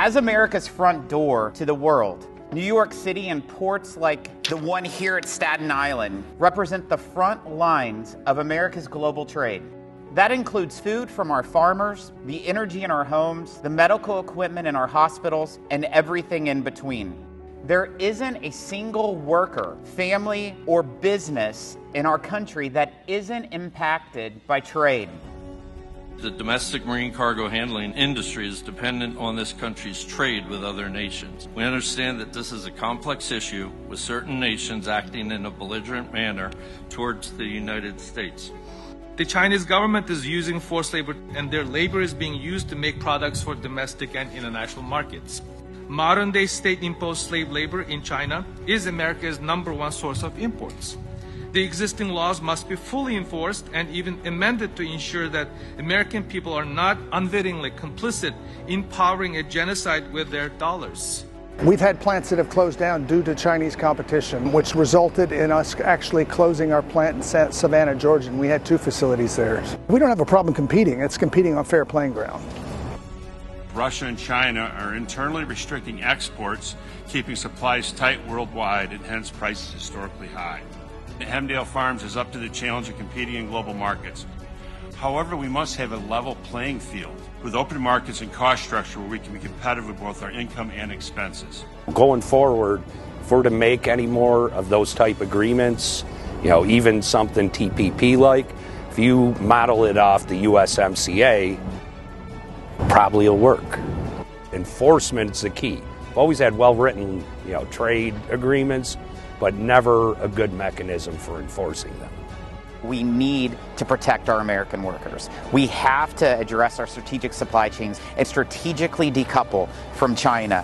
As America's front door to the world, New York City and ports like the one here at Staten Island represent the front lines of America's global trade. That includes food from our farmers, the energy in our homes, the medical equipment in our hospitals, and everything in between. There isn't a single worker, family, or business in our country that isn't impacted by trade. The domestic marine cargo handling industry is dependent on this country's trade with other nations. We understand that this is a complex issue, with certain nations acting in a belligerent manner towards the United States. The Chinese government is using forced labor, and their labor is being used to make products for domestic and international markets. Modern-day state-imposed slave labor in China is America's #1 source of imports. The existing laws must be fully enforced and even amended to ensure that American people are not unwittingly complicit in powering a genocide with their dollars. We've had plants that have closed down due to Chinese competition, which resulted in us actually closing our plant in Savannah, Georgia, and we had 2 facilities there. We don't have a problem competing. It's competing on fair playing ground. Russia and China are internally restricting exports, keeping supplies tight worldwide and hence prices historically high. Hemdale Farms is up to the challenge of competing in global markets. However, we must have a level playing field with open markets and cost structure where we can be competitive with both our income and expenses. Going forward, if we're to make any more of those type agreements, even something TPP-like, if you model it off the USMCA, probably will work. Enforcement's the key. We've always had well-written, trade agreements, but never a good mechanism for enforcing them. We need to protect our American workers. We have to address our strategic supply chains and strategically decouple from China.